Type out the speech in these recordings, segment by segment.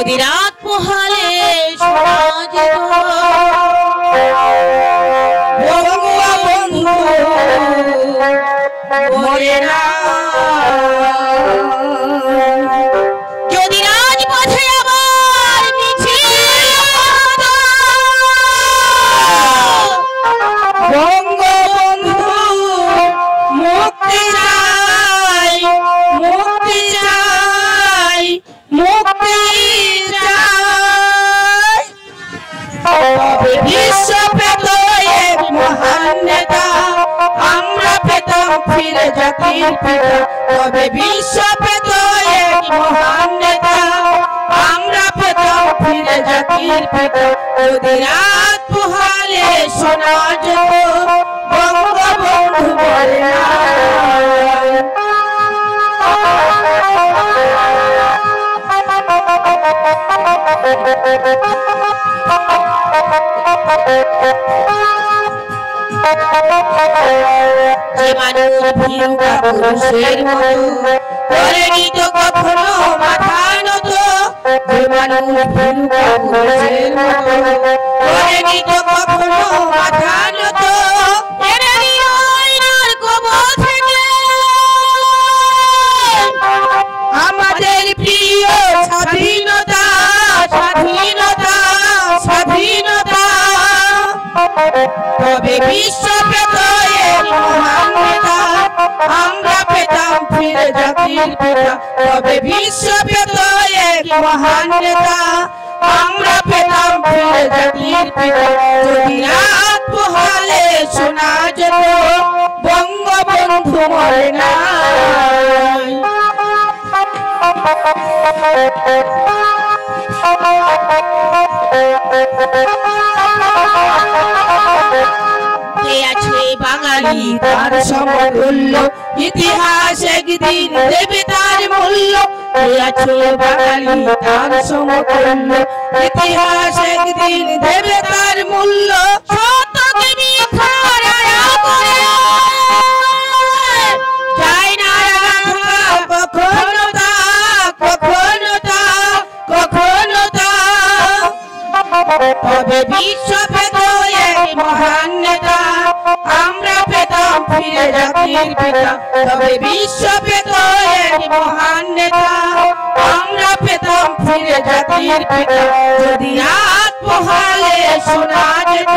যদি রাত পোহালে শোনা যেত বঙ্গবন্ধু মরে না। যদি রাজপথে আবার মিছিল হতো বঙ্গবন্ধু মুক্তি চাই, মুক্তি চাই, মুক্তি চাই। তবে বিশ্ব পেত এক মহান নেতা, আমরা পেতাম ফিরে জাতির পিতা। তবে বিশ্ব পেত এক মহান নেতা, আমরা পেতাম ফিরে জাতির পিতা। যদি রাত পোহালে শোনা যেত বঙ্গবন্ধু মরে না। যে মানুষ ভীরুতা পুরুষের মতো করেনি তো কখনো মাথা নত, যে মানুষ ভীরুতা পুরুষের মতো করেনি তো কখনো মাথা নত, আমাদের প্রিয় স্বাধীনতা, স্বাধীনতা, স্বাধীনতা। তবে বিশ্ব পেত এক মহান নেতা, আমরা পেতাম ফিরে জাতির পিতা। তবে বিশ্ব পেত এক মহান নেতা, আমরা পেতাম ফিরে জাতির পিতা। যদি রাত পোহালে শোনা যেত বঙ্গবন্ধু মরে না। আছে বাঙালি তার সমতুল্য, ইতিহাস একদিন দেবে তার মূল্য। আছে বাঙালি তার সমতুল্য, ইতিহাস একদিন দেবে তার মূল্য। সত্যকে মিথ্যা রায়া করে যায় না রাখা কখনো তা, কখনো তা, কখনো তা। তবে বিশ্ব পেত এক মহান নেতা, আমরা পেতাম ফিরে জাতির পিতা। তবে বিশ্ব পেত এক মহান নেতা, আমরা পেতাম ফিরে জাতির পিতা। যদি রাত পোহালে শোনা যেত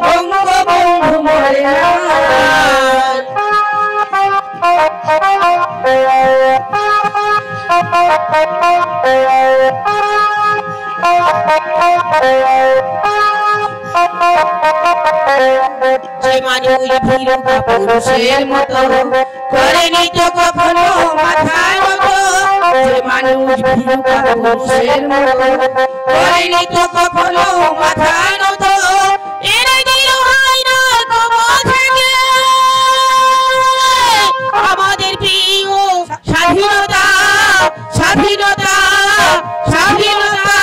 বঙ্গবন্ধু মরে না। যে মানুষ ভীরুতা পুরুষের মতো করেনি তো কখনো মাথা নত, যে মানুষ ভীরুতা পুরুষের মতো করেনি তো কখনো মাথা নত, এনে দিল হায়না কবর থেকে আমাদের প্রিয় স্বাধীনতা, স্বাধীনতা, স্বাধীনতা।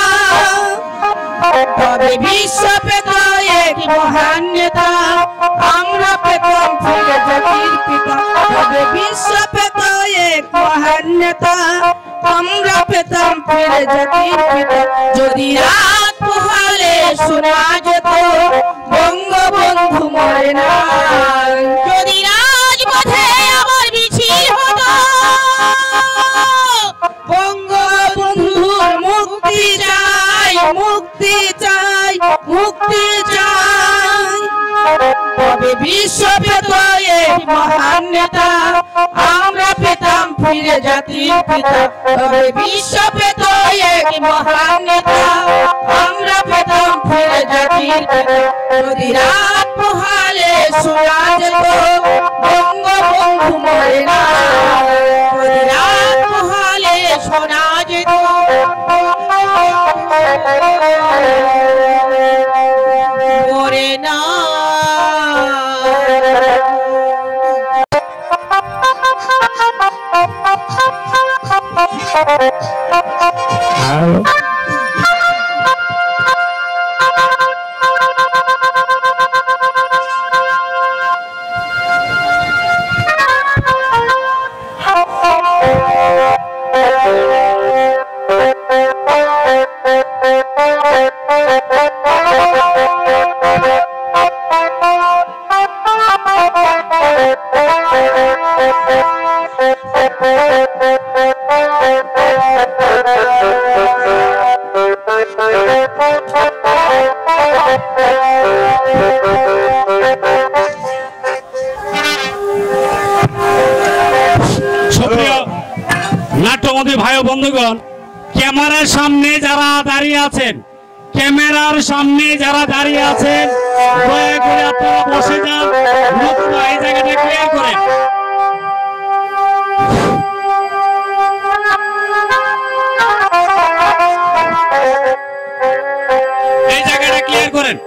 তবে বিশ্ব পেত এক মহান নেতা, আমরা পেতাম ফিরে জাতির পিতা। তবে বিশ্ব পেত এক মহান নেতা, আমরা পেতাম ফিরে জাতির পিতা। যদি রাত পোহালে শোনা যেত বঙ্গবন্ধু মরে না। যদি রাজপথে আবার মিছিল হতো বঙ্গবন্ধুর মুক্তি চাই, মুক্তি চাই, মুক্তি চাই। তবে বিশ্ব পেত এক মহান নেতা, আমরা পেতাম ফিরে জাতির পিতা। তবে বিশ্ব পেত এক মহান নেতা, আমরা পেতাম ফিরে জাতির পিতা। যদি রাত পোহালে শোনা যেত বঙ্গবন্ধু মরে না। যদি রাত পোহালে শোনা যেত মরে না। Hello. নাট্যমন্ত্রী ভাই ও বন্ধুগণ, ক্যামেরার সামনে যারা দাঁড়িয়ে আছেন, ক্যামেরার সামনে যারা দাঁড়িয়ে আছেন, দয়া করে আপনারা বসে যান, নতুবা এই জায়গাটা ক্লিয়ার করেন। এই জায়গাটা ক্লিয়ার করেন।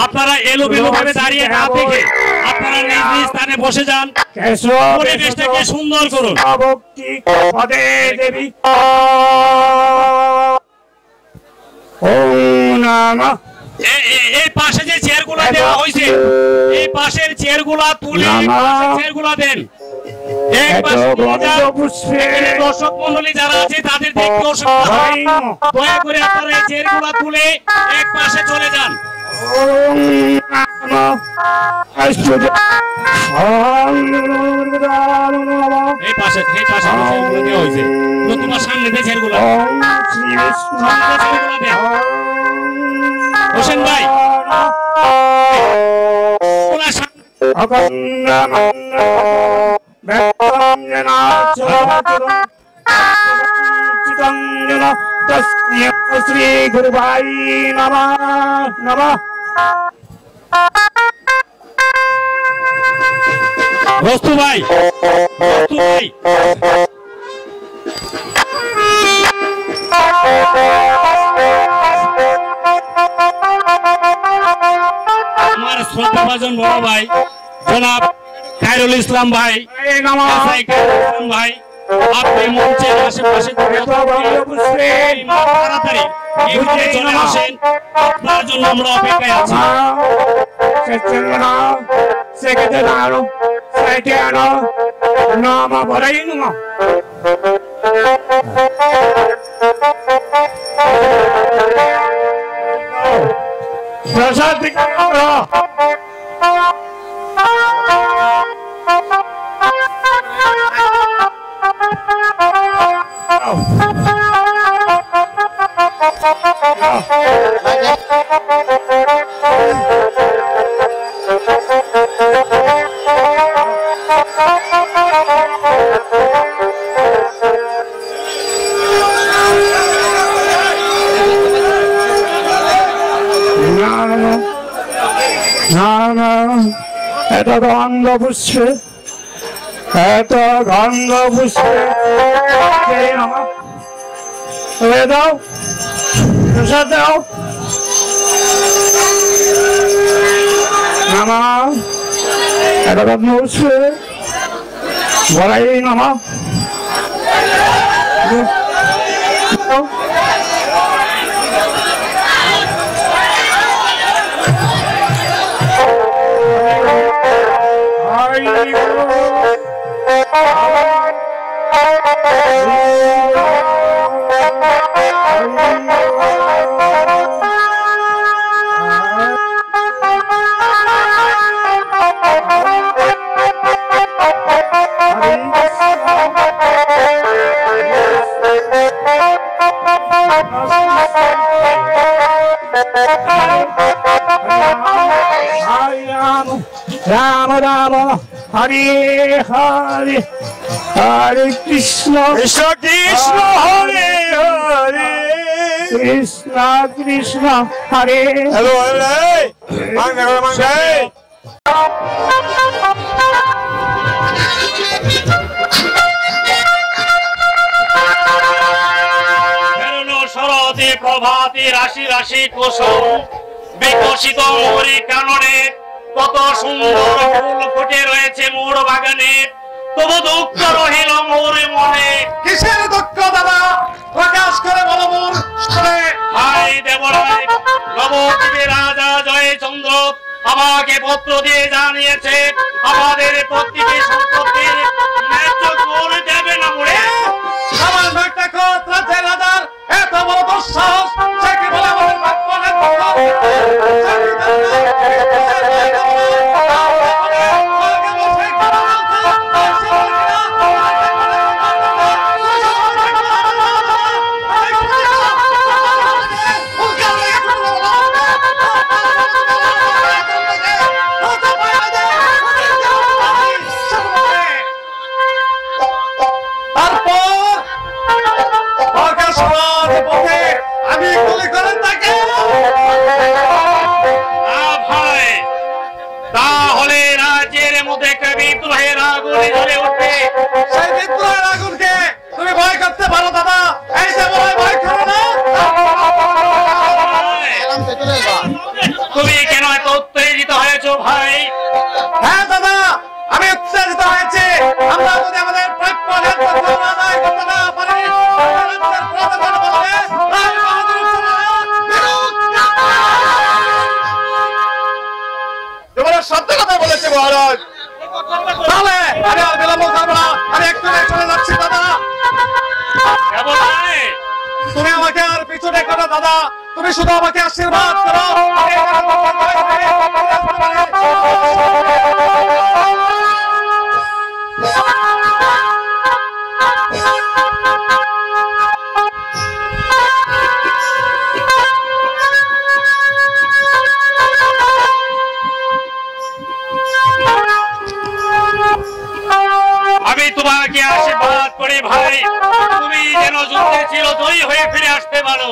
আপনারা এলোমেলো ভাবে দাঁড়িয়ে না থেকে আপনারা নিজ নিজ স্থানে বসে যান, পরিবেশটাকে সুন্দর করুন। এই পাশে যে চেয়ারগুলো দেওয়া হয়েছে, এই পাশের চেয়ারগুলা তুলে চেয়ারগুলা দেন। দর্শক মন্ডলী যারা আছে তাদের দেখতে অসুবিধা হয়, দয়া করে আপনারা এই চেয়ারগুলা তুলে এক পাশে চলে যান। এই পাশে দেওয়া হয়েছে, তোমার সামনে দিয়ে চেয়ারগুলা হোসেন ভাই শ্রী গুরু ভাই নমঃ নমঃ। বস্তু ভাই, বস্তু ভাই আমার শ্রদ্ধাভাজন বড় ভাই জনাব খায়রুল ইসলাম ভাই, ভাই আপনি মঞ্চের আশেপাশে তাড়াতাড়ি চলে আসেন, আপনার জন্য আমরা অপেক্ষায় আছি। প্রসাদ এত গন্ধ পুষ্পে, এত গন্ধ পুষ্পে দাও, প্রসাদ দাও। নামা এত গন্ধ পুষ্পে বলাই নামা Rama Rama Hare Hare Hare Krishna Krishna Krishna Hare Hare Krishna Krishna Hare Hello Hare Mangay প্রভাতী রাশি রাশি কুসুম বিকশিত মোরে কাননে কত সুন্দর ফুল ফুটে রয়েছে মোর বাগানে তবু দুঃখ রহিল মোর মনে। কিসের দুঃখ দাদা প্রকাশ করে বলো মোর শুনে। ভাই দেবরায় নবদ্বীপের রাজা জয়চন্দ্র আমাকে পত্র দিয়ে জানিয়েছে আমাদের প্রত্যেকে সম্পত্তির ন্যায্য করে দেবে না মোরে। সামান্য একটা কথা রাজার এত বড় দুঃসাহস সে কি বলে আমাদের ভাগ্যবানের আমি গুলি করে তাকে তাহলে রাজ্যের মধ্যে একটা বিদ্রোহের আগুন জ্বলে উঠবে। সেই বিদ্রোহের আগুনকে তুমি ভয় করতে পারো দাদা? এই যে বলে ভয় করো না। তুমি কেন এত উত্তেজিত হয়েছো ভাই? হ্যাঁ দাদা আমি উত্তেজিত হয়েছি। আমরা যদি আমাদের প্রাপ্য আদায় করতে না পারি সত্য কথা বলেছে মহারাজ। তাহলে আমি আর বিলম্ব করবো না, আমি একটু চলে যাচ্ছি দাদা। তুমি আমাকে আর পিছনে করো দাদা, তুমি শুধু আমাকে আশীর্বাদ করো। আমি তোমাকে আশীর্বাদ করি ভাই, তুমি যেন যুদ্ধে চিরজয়ী হয়ে ফিরে আসতে পারো।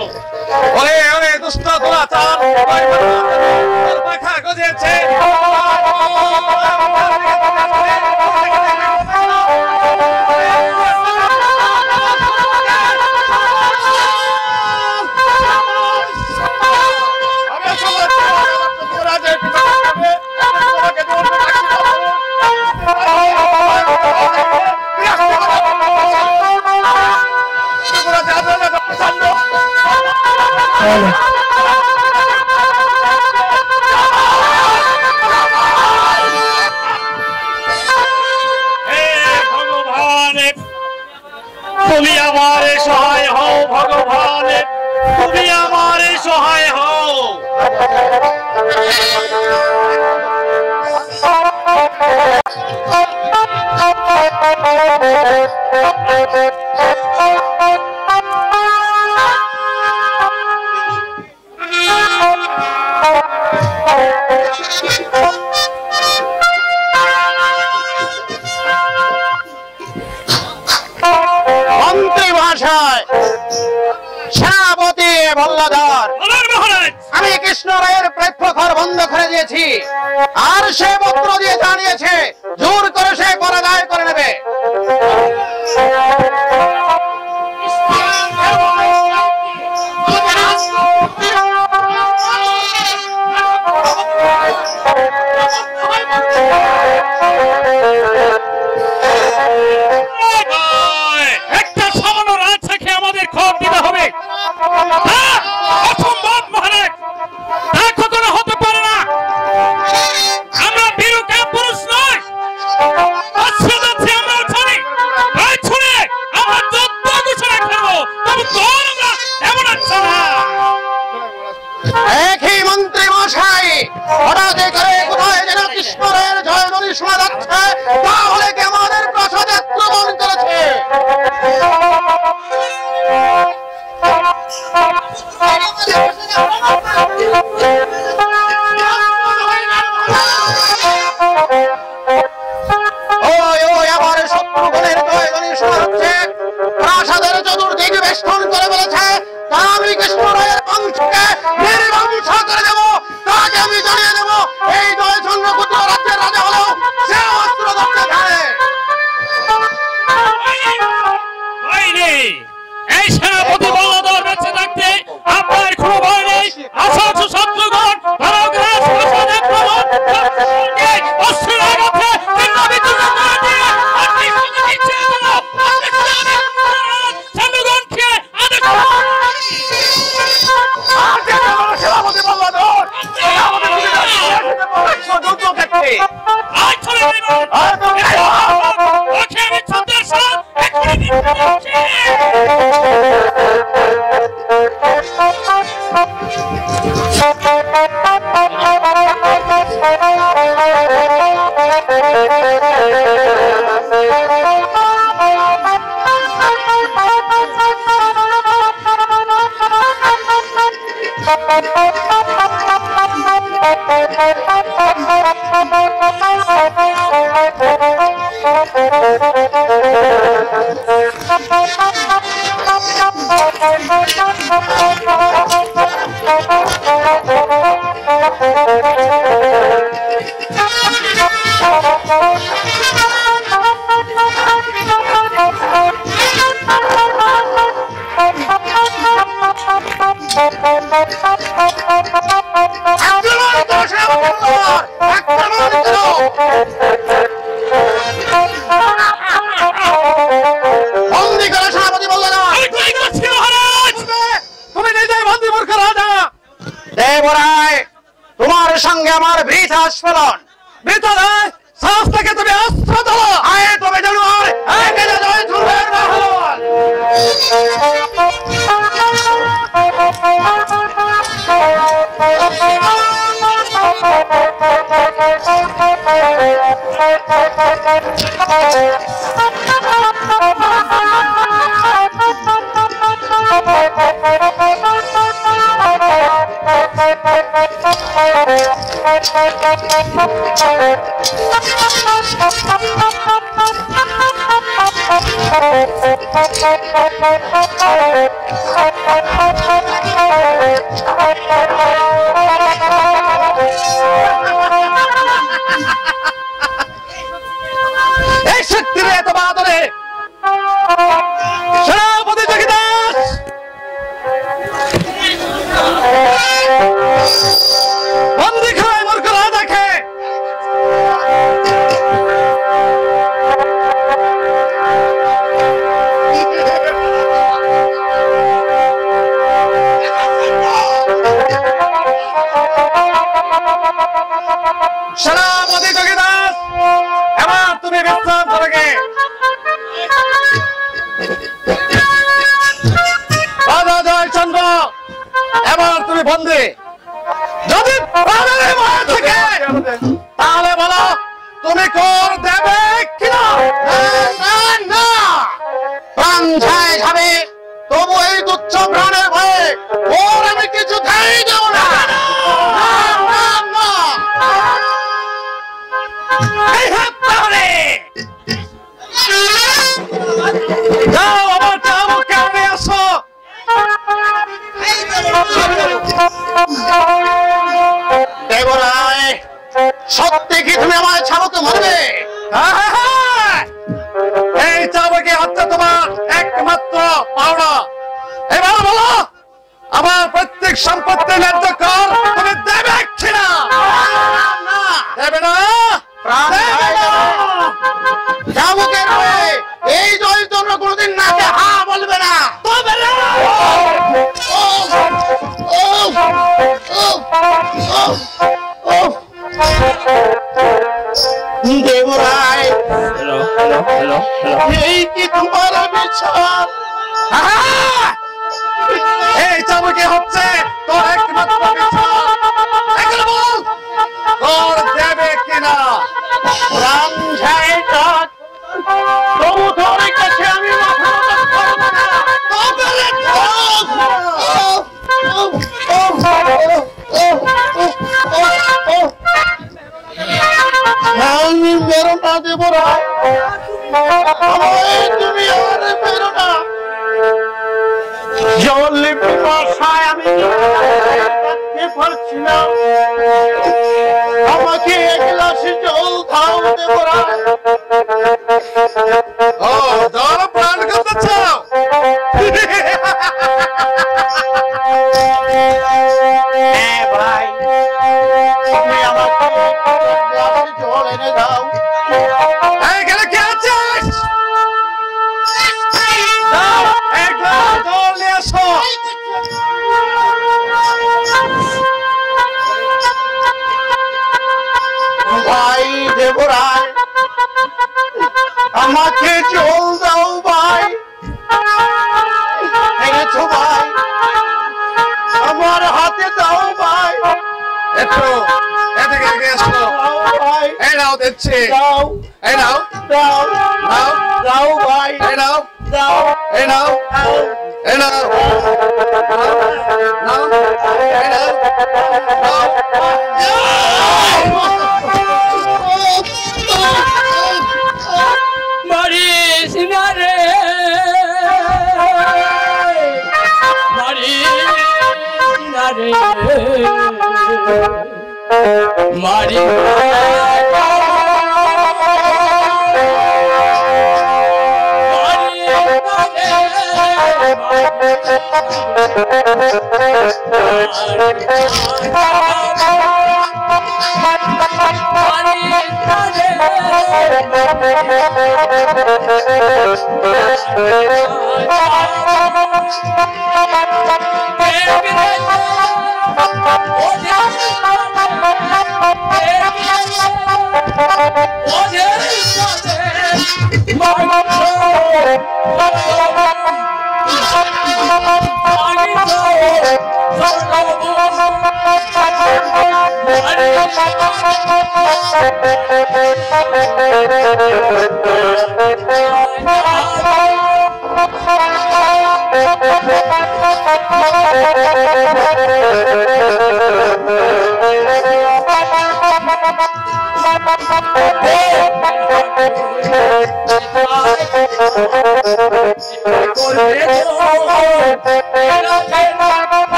ওরে ওরে দুষ্ট দুরাচার পাখা গজিয়েছে। তুমি আমার সহায় হও ভগবান, তুমি আমার সহায় হও। মন্ত্রী মহাশয়, সেনাপতি ভল্লাধর, আমি কৃষ্ণ রায়ের প্রাপ্য ঘর বন্ধ করে দিয়েছি, আর সে পত্র দিয়ে জানিয়েছে জোর করে সে কর আদায় করে নেবে। একটা সামান্য রাজশাখী আমাদের খবর দিতে হবে। অসম্ভব মহারাজ, তা কখনো হতে পারে না। আমরা বীরুকা পুরুষ নয়, আমরা ছাড়ি ছুড়ে আমরা যুদ্ধ ঘোষণা করবো, তবে তোর আমরা এমন আছে না। একই মন্ত্রী মশাই, হঠাৎ করে কোথায় যেন কৃষ্ণ রায়ের জয়ধ্বনি শোনা যাচ্ছে, তাহলে কি আমাদের প্রাসাদে আক্রমণ করেছে? ওই ওই আমার শত্রুগণের জয়ধ্বনি শোনা যাচ্ছে, প্রাসাদের চতুর্দিক বেষ্টন করে বলেছে তা আমি কৃষ্ণ রায়ের বংশকে নির্বংশ করে দেবো, তাকে আমি জানিয়ে দেবো এই জয়চন্দ্রপুত্র রাজ্যের রাজা হলেও সে অস্ত্র ধরতে পারে। এই সেনাপতি বলদর বেঁচে থাকতে আপনার তোমার সঙ্গে আমার বৃথা স্মরণ বৃথা নয় সাহস থেকে তুমি অস্ত্র তোলো আয়ে তবে জানোয়ার একে জয় ধুবের বাহন এই শক্তির এত বাদরে সেনাপতি জগদাস বন্দি খায় মূর্খ রাজাকে সেনাপতি জগদাস এবার তুমি বিশ্রাম করবে রাজা জয়চন্দ্র এবার তুমি বন্দী যদি প্রাণের ভয় থাকে তাহলে বলো তুমি কর দেবে কিনা না প্রাণ যায় যাবে তবু এই তুচ্ছ প্রাণের ভয়ে ওর আমি কিছু খাই দেব না যাও আমার চাবুককে আনে আসো দেবরায় সত্যি কি তুমি আমার চাবুকে মারবে এই চাবুকে হচ্ছে তোমার একমাত্র পাওনা এবার বলো আমার প্রত্যেক সম্পত্তি ন্যায্য কর তুমি দেবে কিনা দেবে না চাবুকের হয়ে এই জয়চন্দ্র কোনদিন নাকে হা বলবে না দেবরায় এই কি তোমার বিচার এই চাবুকে হচ্ছে তোর একমাত্র বিচার এখন বল তোর দেবে কিনা রাম যায় তবু তোর কাছে আমি মাথা নত করব না আমি বেরো না দেবরায় তুমি আর বেরো না জল পিপাসায় আমি পারছি না আমাকে এক গ্লাস জল খাও দেবরায় ও জল প্রাণ করতে চাও হ্যাঁ ভাই তুমি আমাকে এক গ্লাস জল এনে দাও এখানে কে আছিস এক গ্লাস জল নিয়ে আসো ভাই দেবরায় আমাকে জল দাও ভাই একটু এদিকে এগিয়ে এসো। এই নাও দিচ্ছি, এই নাও, নাও নাও ভাই, এই নাও, এই নাও, এই নাও, নাও, এই নাও, মারিস না রে, মারিস না রে, মারিস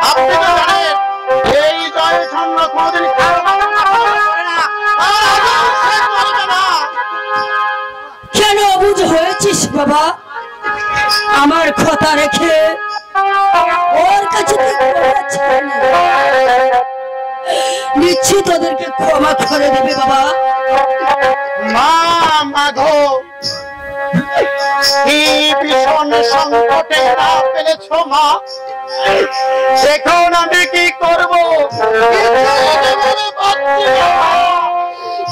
আপনি তো জানেন এই জয় ছন্দ কোনদিন বাবা আমার কথা রেখে ওর কাছে নিশ্চিত ওদেরকে ক্ষমা করে দেবে বাবা। মা মাধো এই ভীষণ সংকটে না ফেলেছ মা, এখন আমি কি করবো?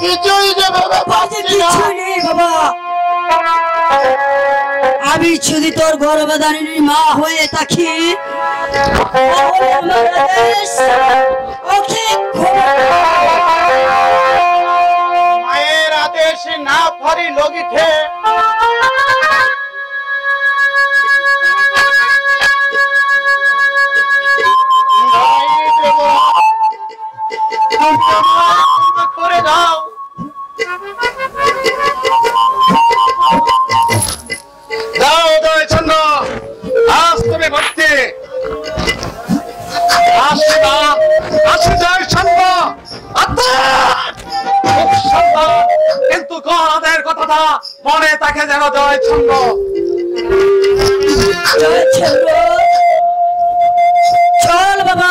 কিছুই যেভাবে পাচ্ছি না। বাবা আমি যদি তোর গর্ভধারিণী মা হয়ে থাকি মায়ের আদেশ না ফারি লগিঠে করে দাও। দাও দয় চন্দ্র, আজ তুমি ভক্তি আসি না, আসি জয় চন্দ্র কিন্তু গণাদের কথাটা মনে তাকে যেন জয় চন্দ্র। চল বাবা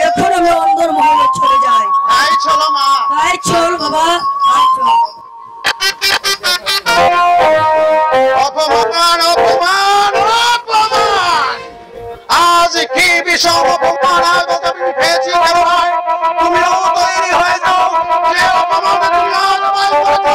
এখন আমি অন্দর মহলে চলে যাই। তাই চলো মা, তাই চল বাবা, তাই চল। অপমান অপমান অপমান, আজ কি বিষম অপমান আজ আমি পেয়েছি। তুমিও তৈরি হয়ে যাও, যে অপমানের প্রতিশোধ